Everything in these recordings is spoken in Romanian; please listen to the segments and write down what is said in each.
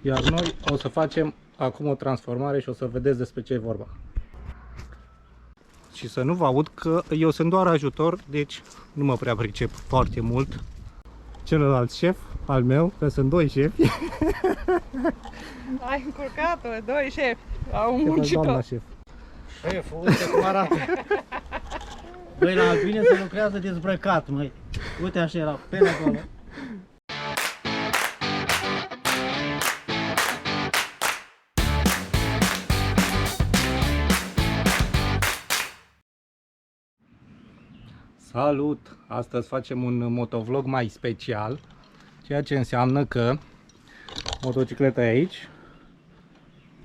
Iar noi o să facem acum o transformare și o să vedeți despre ce e vorba. Și să nu vă aud că eu sunt doar ajutor, deci nu mă prea pricep foarte mult. Celălalt șef al meu, că sunt doi șefi. Ai încurcat-o, doi șefi, au un Doamna muncitor. șef. Șeful, uite cum arată. Băi, la albine se lucrează dezbrăcat, măi. Uite așa era, pe acolo. Salut! Astăzi facem un motovlog mai special, ceea ce înseamnă că motocicleta e aici,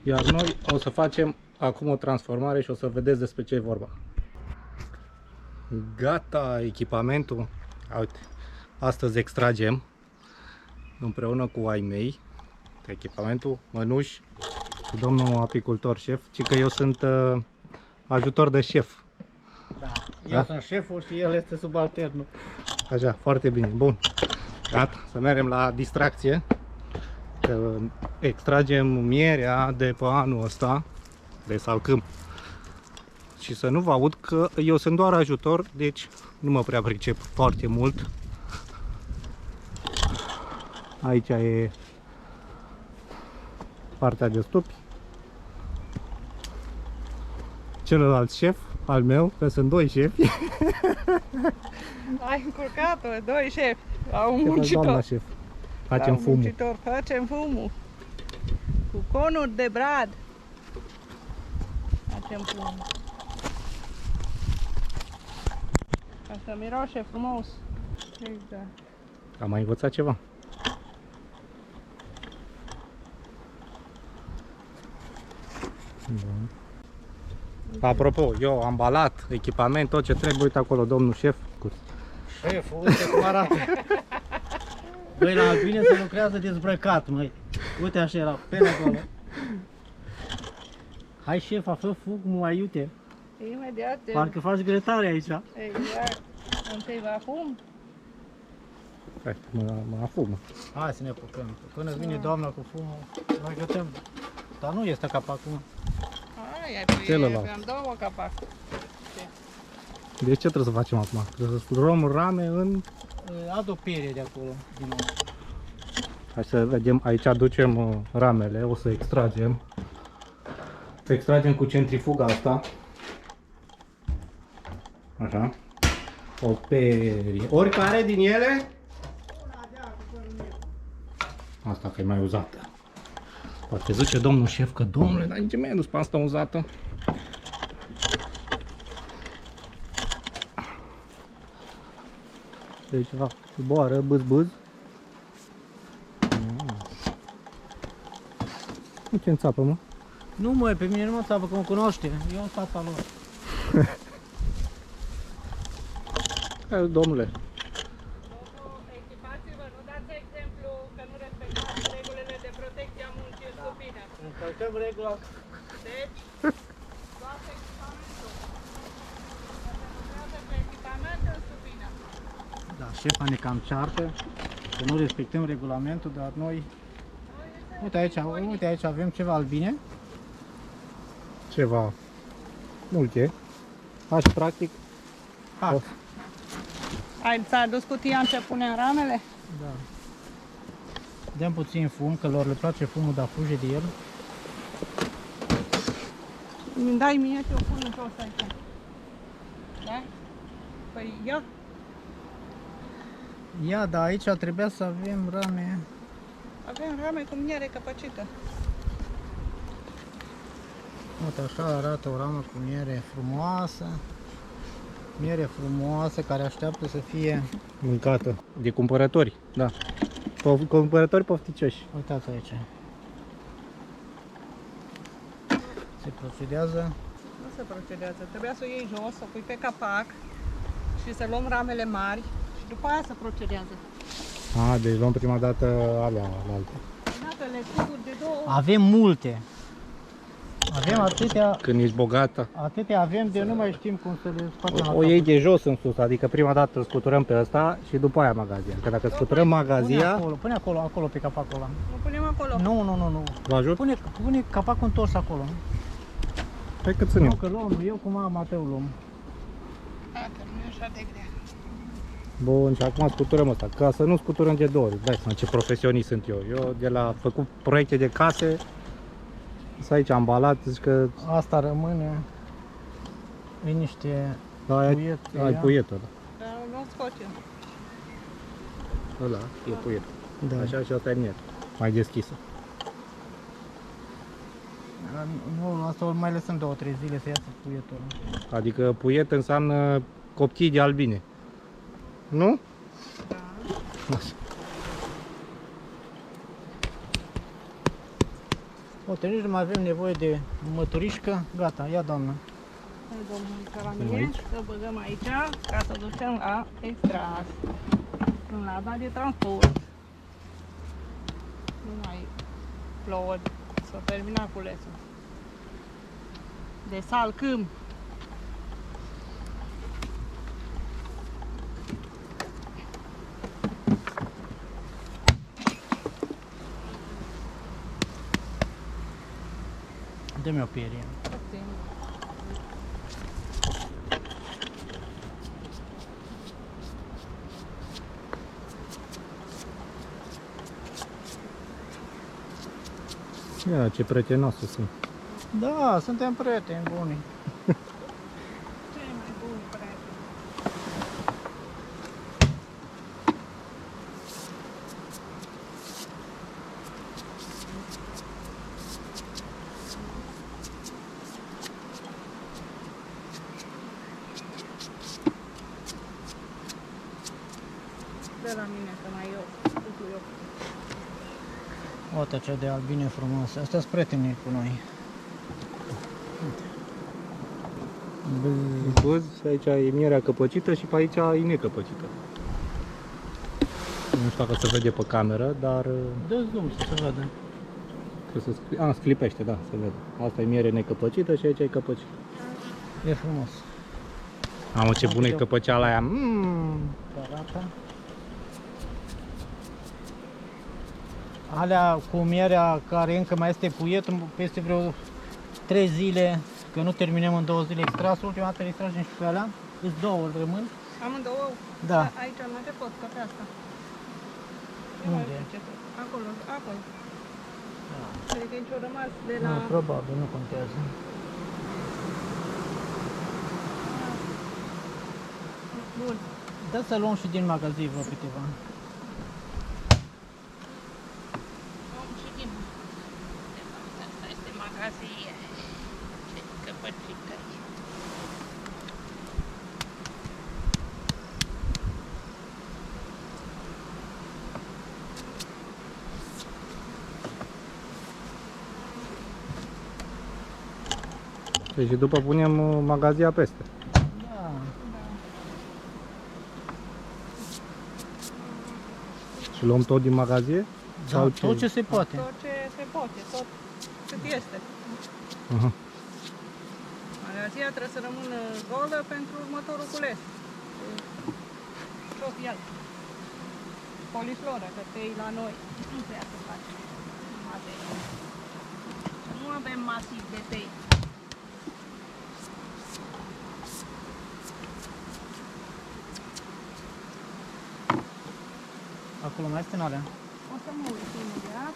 iar noi o să facem acum o transformare și o să vedeți despre ce e vorba. Gata echipamentul. Uite, astăzi extragem împreună cu ai mei echipamentul, mănuși, cu domnul apicultor șef, ci că eu sunt ajutor de șef. Da. Eu sunt șeful și el este subalternul. Așa, foarte bine, bun. Gata, să mergem la distracție. Că extragem mierea de pe anul ăsta de salcâm. Și să nu vă aud că eu sunt doar ajutor, deci nu mă prea pricep foarte mult. Aici e partea de stupi. Celălalt șef al meu, că sunt doi șefi. Ai încurcat-o, doi șefi, au un Doamna muncitor. șef, facem fumul. Muncitor, facem fumul. Cu conuri de brad. Facem fumul. Ca să miroase frumos. Exact. Am mai învățat ceva. Bun. Apropo, eu am ambalat echipament, tot ce trebuie, uite acolo, domnul șef. Șeful, uite cum arată. Băi, la albine se lucrează dezbrăcat, măi. Uite așa era, pe acolo. Hai șefa, fă fug, mă aiute. Imediat. Parcă faci grătare aici. Exact. Întâi va fum. Hai, mă afumă. Hai să ne apucăm. Până vine doamna cu fumul, noi gătăm. Dar nu este capacul. Ai pe Celălalt. am două capac. Deci ce trebuie să facem acum? Trebuie să luăm rame în... Adu o perie de acolo, din nou. Hai să vedem, aici aducem ramele, o să extragem. Extragem cu centrifuga asta. Așa. O perie. Oricare din ele? Asta că e mai uzată. Poate zice domnul șef că, domnule, dar nici mi-ai dus pe asta uzată. Deci ceva zboară, bâz. Nu ce înțapă, mă? Nu mă, pe mine nu mă țapă că mă cunoaște. Eu am tata lor. Hai, domnule. Echipați-vă, nu dați exemplu că nu respectați regulile de protecție a muncii în stupine. Încălcăm regula. Deci, luați echipamentul. Lucrează pe echipament în stupine. Da, șefa ne cam ceartă, că nu respectăm regulamentul, dar noi... Uite aici avem ceva albine. Ceva multe. Așa, practic. Hac. Ți-a adus cutia în ce punem ramele? Da. Dăm puțin fum, că lor le place fumul, dar fuge de el. Îmi dai mie și o pun în jos aici. Da? Păi ia. Ia, dar aici trebuia să avem rame. Avem rame cu miere căpăcită. Uite, așa arată o ramă cu miere frumoasă. Miere frumoasă care așteaptă să fie... Mâncată. De cumpărători, da. Cumpărători pofticioși. Uitați aici. Se procedează. Nu se procedează. Trebuia să o iei jos, să o pui pe capac și să luăm ramele mari și după aia să procedează. Deci luăm prima dată alea alte. Iată-le cuburi de două. Avem multe. Avem atâtea, Când ești bogată. atâtea avem de nu mai știm cum să le scoatem la O capăt. iei de jos în sus, adică prima dată îl scuturăm pe ăsta și după aia magazia. Că dacă scuturăm magazia, Pune acolo pe capacul ăla. Nu punem acolo. Nu. vă ajut? Pune capacul întors acolo. Hai că țin Nu, eu. că luăm, eu cu mama Mateu luăm. Hai că nu e așa de grea. Bun, și acum scuturăm ăsta. Ca să nu scuturăm de două ori. Dai seama ce profesionist sunt eu. Eu de la făcut proiecte de case, să aici ambalat, zici că Asta rămâne. E niște ai puiet. puietul ăla. Dar nu scoate. Ăla e puiet. Da. Așa și asta e mier. Mai deschisă. Nu, asta mai lăsăm 2-3 zile să iasă puietul ăla. Adică puiet înseamnă copchii de albine. Nu? Da. Așa. Uite, nici nu mai avem nevoie de măturișcă. Gata, ia doamnă. Hai, domnul, aici la Punem mine, aici? să băgăm aici, ca să ducem la extras. În lada de transport. Nu mai plouă, să termina culesul. De salcâm. Dă-mi o pierie. Ia ce prietenoase sunt. Da, suntem prieteni buni. Cei mai buni prieteni. De la mine, că mai eu, cu eu. Uite ce de albine frumoase. Astea sunt prieteni cu noi. Văd, aici e mierea căpăcită și pe aici e necăpăcită. Nu știu dacă se vede pe cameră, dar Dă zoom să se vadă. că se sclipește, da, se vede. Asta e miere necăpăcită și aici e căpăcită. E frumos. Mamă, ce bună e căpăceala aia. Arată. Alea cu mierea care încă mai este puiet, peste vreo 3 zile, că nu terminăm în 2 zile extrasul, ultima dată le extragem și pe alea, îți două rămân. Amândouă? Da. Aici nu te pot, că pe asta. Unde? Acolo, acolo. Da. Adică nici-o rămas de la... Nu, probabil, nu contează. Bun. Dă să luăm și din magazin vreo câteva. Am și din... Asta este magazie. Ce căpăcită e. Deci după punem magazia peste. Da. Și luăm tot din magazie? Sau Da, tot ce se poate. Tot ce se poate, tot cât este. Aha. Magazia trebuie să rămână golă pentru următorul cules. Ce-o fi alt? Poliflora, că tei la noi nu prea se face. Nu avem masiv de tei. Acolo mai este în alea. O să mă uit imediat.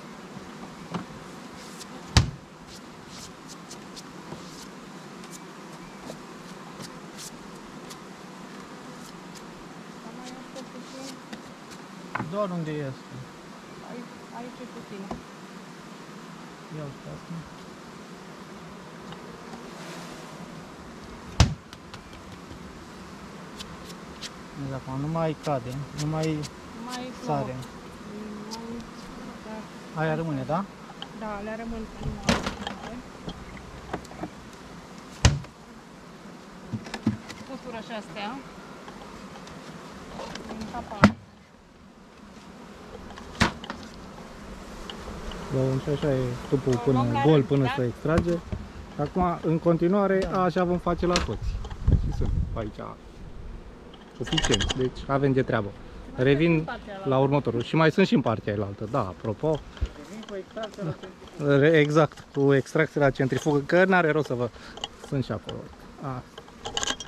Am mai asta puțin. Doar unde este. Aici e puțin. Ia uite asta. Deci acum nu mai cade, nu mai Mai sare. Aia rămâne, da? Da, le rămân în Pusură și astea. Din capac. Bun, și așa e stupul până Luăm la gol rând, până da? se extrage. Acum, în continuare, așa vom face la toți. Și sunt aici suficient. Deci avem de treabă. Revin la următorul. Și mai sunt și în partea ailaltă. Da, apropo. Revin cu extracția la centrifugă. Exact, cu extracție la centrifugă, că n-are rost să vă... Sunt și acolo.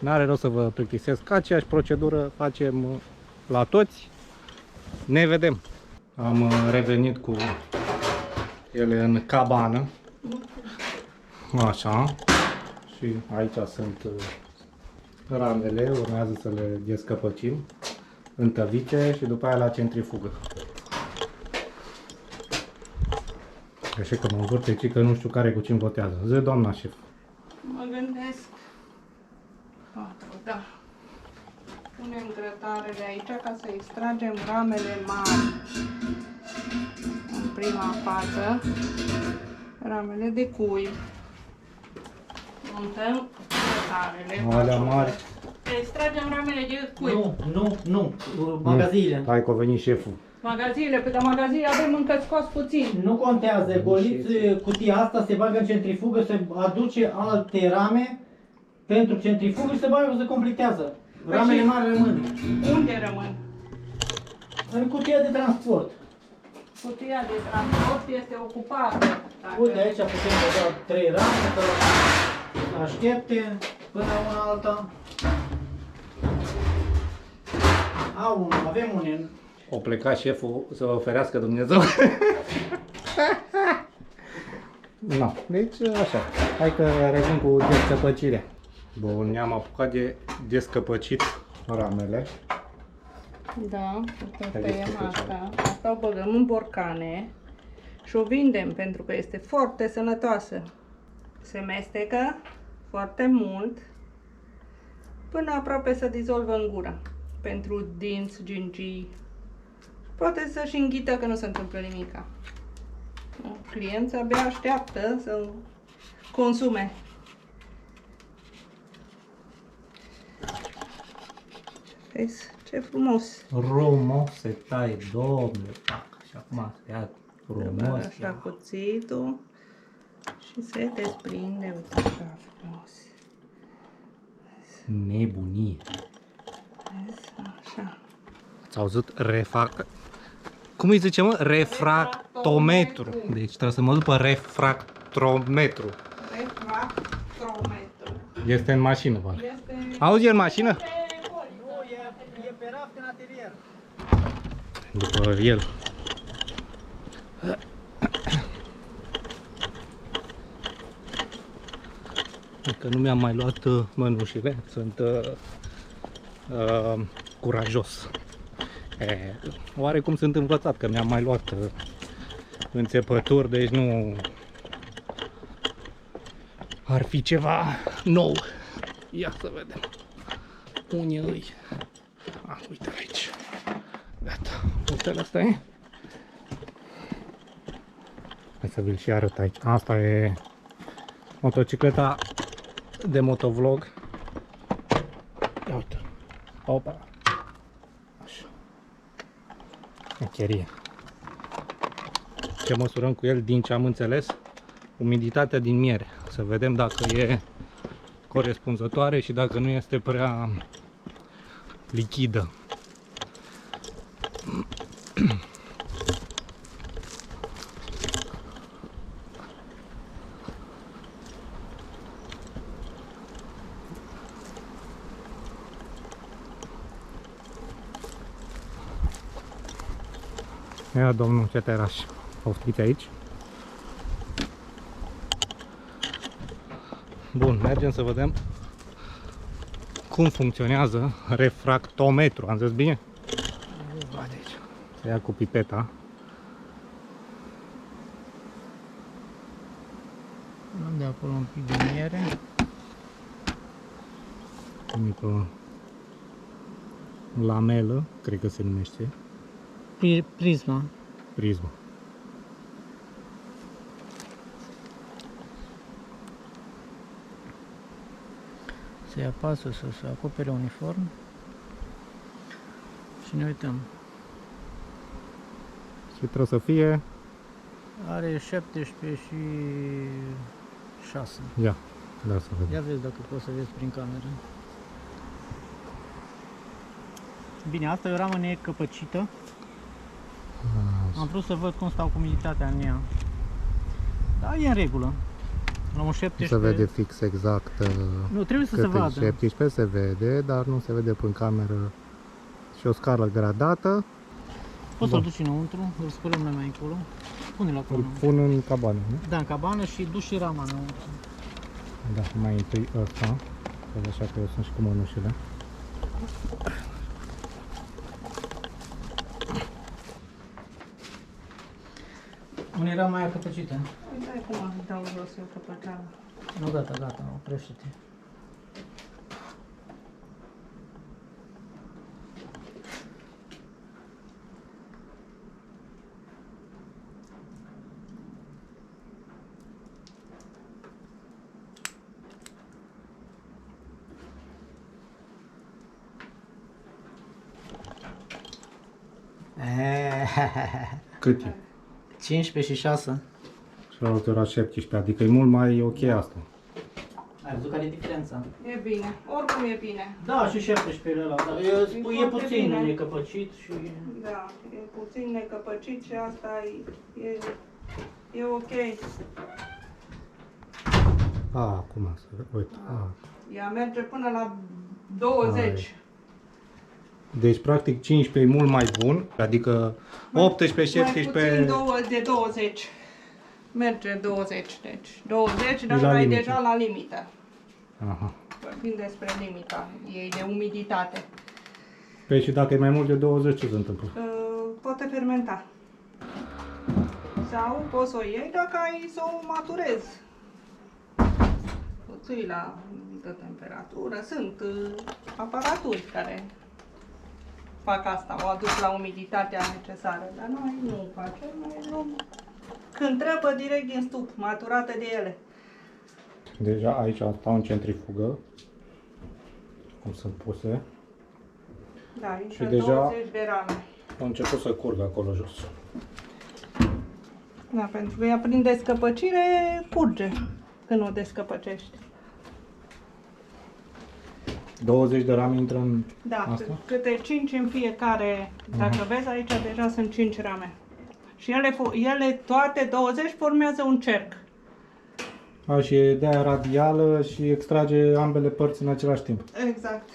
N-are rost să vă plictisesc. Aceeași procedură facem la toți. Ne vedem. Am revenit cu ele în cabană. Așa. Și aici sunt ramele. Urmează să le descăpăcim în tăvice și după aia la centrifugă. Așa că mă învârte, ci că nu știu care cu cine votează. Zi, doamna șef. Mă gândesc. 4, da. Punem grătarele aici ca să extragem ramele mari. În prima fază, ramele de cuib. Montăm grătarele. Alea mari. Extragem ramele de cuib. Nu, magaziile. Hai că a venit șeful. Magaziile, pe dar magaziile avem încă scos puțin. Nu contează, goliți cutia asta, se bagă în centrifugă, se aduce alte rame pentru centrifugă și se bagă, se completează. Ramele mari rămân. Unde rămân? În cutia de transport. Cutia de transport este ocupată. Uite, aici putem băga 3 rame, să aștepte până una alta. Avem unul. O pleca șeful să vă ferească Dumnezeu. No, deci așa. Hai că revin cu descăpăcirea. Bun, ne-am apucat de descăpăcit ramele. Da, să tăiem asta. Asta o băgăm în borcane și o vindem pentru că este foarte sănătoasă. Se mestecă foarte mult până aproape să dizolvă în gură. Pentru dinți, gingii. Poate să-și înghită că nu se întâmplă nimica. Clienții abia așteaptă să consume. Vezi? Ce frumos! Frumos se taie, domnule, pac. Și acum se ia frumos. Așa cuțitul și se desprinde, uite așa frumos. Nebunie. Vezi? Așa. Ați auzit? Cum îi zice, mă? Refractometru. Deci trebuie să mă duc pe refractometru. Refractometru. Este în mașină, bă. Este... Auzi, e în mașină? E pe raft în atelier. După el. Că nu mi-am mai luat mănușile, sunt curajos. Oarecum sunt învățat că mi-am mai luat înțepături, deci nu ar fi ceva nou. Ia să vedem. Unde îi? Uite aici. Gata. Uite, ăsta e. Hai să vi-l și arăt aici. Asta e motocicleta de motovlog. Ia uite. Opa. Așa. Mecherie. Ce măsurăm cu el, din ce am înțeles, umiditatea din miere. Să vedem dacă e corespunzătoare și dacă nu este prea lichidă. Ia, domnul Ceteraș, poftiți aici. Bun, mergem să vedem cum funcționează refractometru. Am zis bine? Uite aici. Se ia cu pipeta. Luăm de acolo un pic de miere. Mică lamelă, cred că se numește. Prisma. Prismă. Se apasă să se acopere uniform și ne uităm. Și trebuie să fie Are 17 și 6. Ia, da să vedem. Ia vezi dacă poți să vezi prin cameră. Bine, asta e o ramă necăpăcită. Am vrut să văd cum stau cu umiditatea în ea. Da, e în regulă. La un 17... Se vede fix exact Nu, trebuie să se cât e vadă. 17, se vede, dar nu se vede prin cameră. Și o scară gradată. Poți să-l duci înăuntru, îl spălăm noi mai încolo. Pune-l acolo. Îl pun în cabană, nu? Da, în cabană și duci și rama înăuntru. Da, mai întâi ăsta. Așa că eu sunt și cu mănușile. Unde era mai acăpăcită? Uite cum dau jos eu căpăceala. Nu, gata, gata, oprește-te. Cât e? 15 și 6. Și la altă era 17, adică e mult mai ok asta. Ai văzut care e diferența? E bine, oricum e bine. Da, și 17 ăla, da. E foarte puțin bine. necăpăcit și... Da, e puțin necăpăcit și asta e ok. Acum să uite. Ea merge până la 20. Deci practic 15 e mult mai bun, adică 18, Mai 17 puțin de 20. Merge 20, deci 20, dar la mai limită. deja la limită. Aha. Vorbim despre limita ei de umiditate. Păi și dacă e mai mult de 20, ce se întâmplă? Poate fermenta. Sau poți să o iei dacă ai să o maturezi. O ții la anumită temperatură. Sunt aparaturi care fac asta, o aduc la umiditatea necesară, dar noi nu o facem, noi luăm când trebuie direct din stup, maturate de ele. Deja aici stau în centrifugă, cum sunt puse, Da, aici Și deja- 20 de rame. au început să curgă acolo jos. Da, pentru că ea prin descăpăcire curge când o descăpăcești. 20 de rame intră în Da, asta? câte 5 în fiecare, dacă vezi aici deja sunt 5 rame. Și ele toate 20 formează un cerc. A, și e de aia radială și extrage ambele părți în același timp. Exact.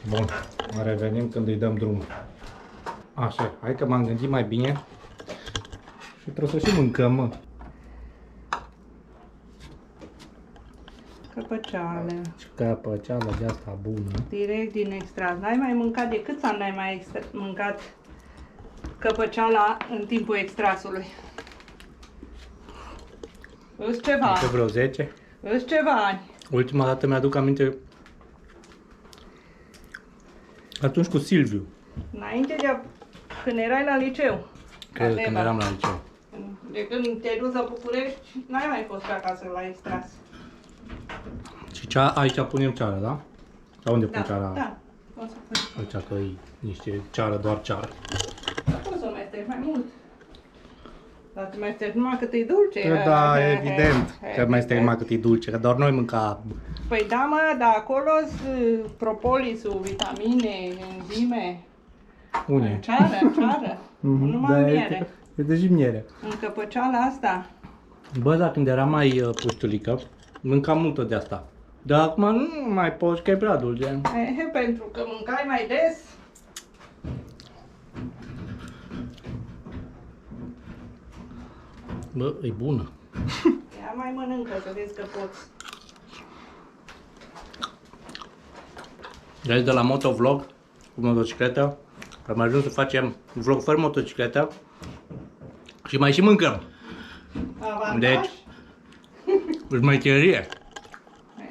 Bun, revenim când îi dăm drumul. Așa, hai că m-am gândit mai bine și trebuie să și mâncăm, mă. Căpăceale. Și căpăceala de asta bună. Direct din extras. N-ai mai mâncat de câți ani n-ai mai mâncat căpăceala în timpul extrasului? Îți ceva. De vreo 10. Îți ceva ani. Ultima dată mi-aduc aminte atunci cu Silviu. Înainte de când erai la liceu. Cred Adeva. când eram la liceu. De când te-ai dus la București, n-ai mai fost pe acasă la extras. Și aici punem ceară, da? Sau unde pun ceara? Da, poți să pui. Aici că e niște ceară, doar ceară. Poți să o mesteci mai mult. Dar te mesteci numai cât e dulce. Că da, evident că mai este numai cât e dulce, că doar noi mânca. Păi da, mă, dar acolo sunt propolisul, vitamine, enzime. Unde? Ceară. Numai miere. E de miere. În căpăceala asta. Bă, dar când era mai puștulică, mâncam multă de asta. Dar acum nu mai poți, că e prea dulce. Pentru că mâncai mai des. Bă, e bună. Ia mai mănâncă, să vezi că poți. Deci de la motovlog cu motocicletă, am ajuns să facem vlog fără motocicletă și mai și mâncăm. Avantaj? Deci, șmecherie.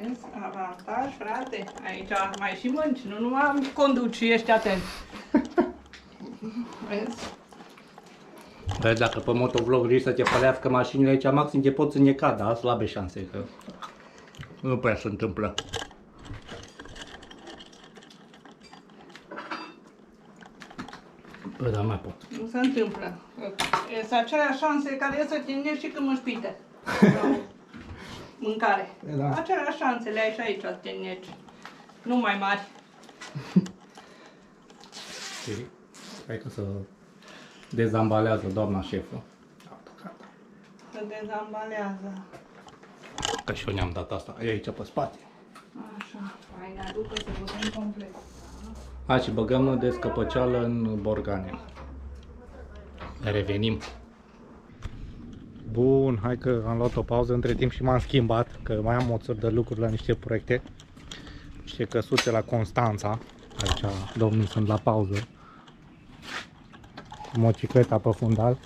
Vezi? Avantaj, frate. Aici mai și mânci, nu numai conduci și ești atent. Vezi? Deci dacă pe motovlog vrei să te pălească mașinile aici, maxim te poți înneca, dar slabe șanse, că nu prea se întâmplă. Bă, dar mai pot. Nu se întâmplă. Sunt aceleași șanse care e să te înnești și când mă șpite. mâncare. Da. Aceleași șanse le ai și aici, teneci. Nu mai mari. Și cred că să dezambalează doamna șefă. Se dezambalează. Că și eu ne-am dat asta. E aici pe spate. Așa, hai, ne aducă să putem complet. Hai și băgăm descăpăceală în borgane. Revenim. Bun, hai că am luat o pauză între timp și m-am schimbat, că mai am o țăr de lucruri la niște proiecte. Niște căsuțe la Constanța. Aici domnii sunt la pauză. Motocicleta pe fundal.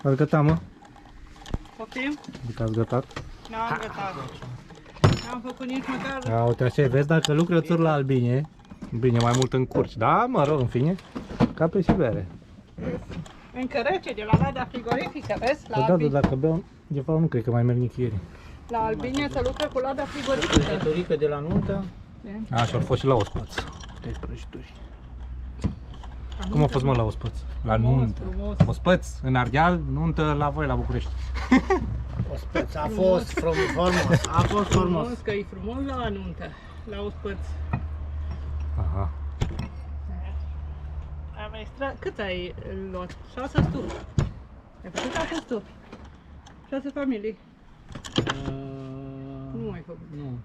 Ați gătat, mă? Poftim? Adică ați gătat? N-am gătat. N-am făcut nici măcar... Ia uite așa, vezi dacă lucră o țăr la albine. Bine, mai mult în curci. Da, mă rog, în fine. Ca pe și bere. Încă rece de la ladea frigorifică, vezi? La, Da, dacă beau, de fapt nu cred că mai merg nicăieri. la albine se lucră cu lada frigorifică. Prăjitorică de la nuntă. A, și au fost și la ospăț. Deci prăjituri. Cum a fost, mă, la ospăț? La nuntă. Frumos. Ospăț, în Ardeal, nuntă la voi, la București. Ospăț, a fost frumos, a fost frumos. Frumos, că e frumos la nuntă, la ospăț. Aha. Am extra... Cât ai luat? 6 stufi. Ai făcut 6 stufi. 6 familii. Nu ai făcut. Nu.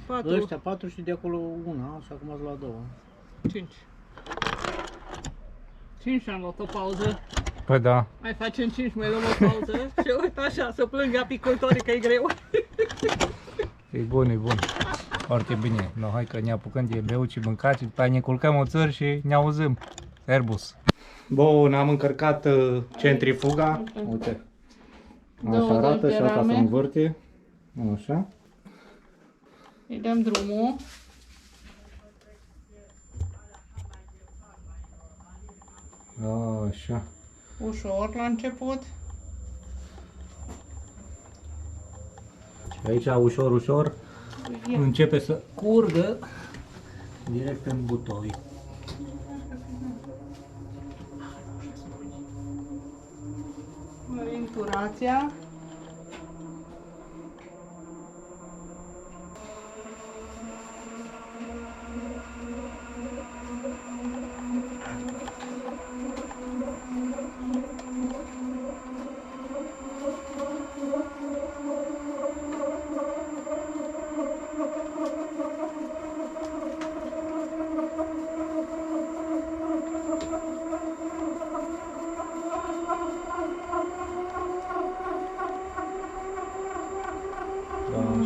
4, Ăștia 4 și de acolo una, și acum ați luat 2. 5. 5 am luat o pauză. Păi da. Mai facem 5, mai luăm o pauză. Și uite așa, să plângă apicultorii că e greu. E bun, e bun. Foarte bine. No, hai că ne apucăm de beut și mâncat și după aia ne culcăm o țăr și ne auzim. Servus. Bun, am încărcat centrifuga. Uite. Așa 20 arată de și asta se rame. învârte. Așa. Îi dăm drumul. Așa. Ușor la început. Și aici ușor, ușor începe să curgă direct în butoi. Inturația.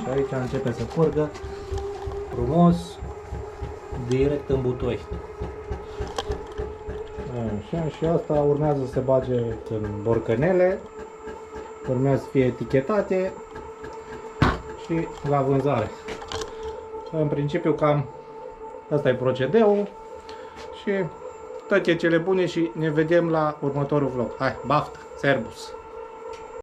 Și aici începe să curgă frumos direct în butoi. Așa, și asta urmează să se bage în borcanele, urmează să fie etichetate și la vânzare. În principiu cam asta e procedeul și toate cele bune și ne vedem la următorul vlog. Hai, baftă, servus!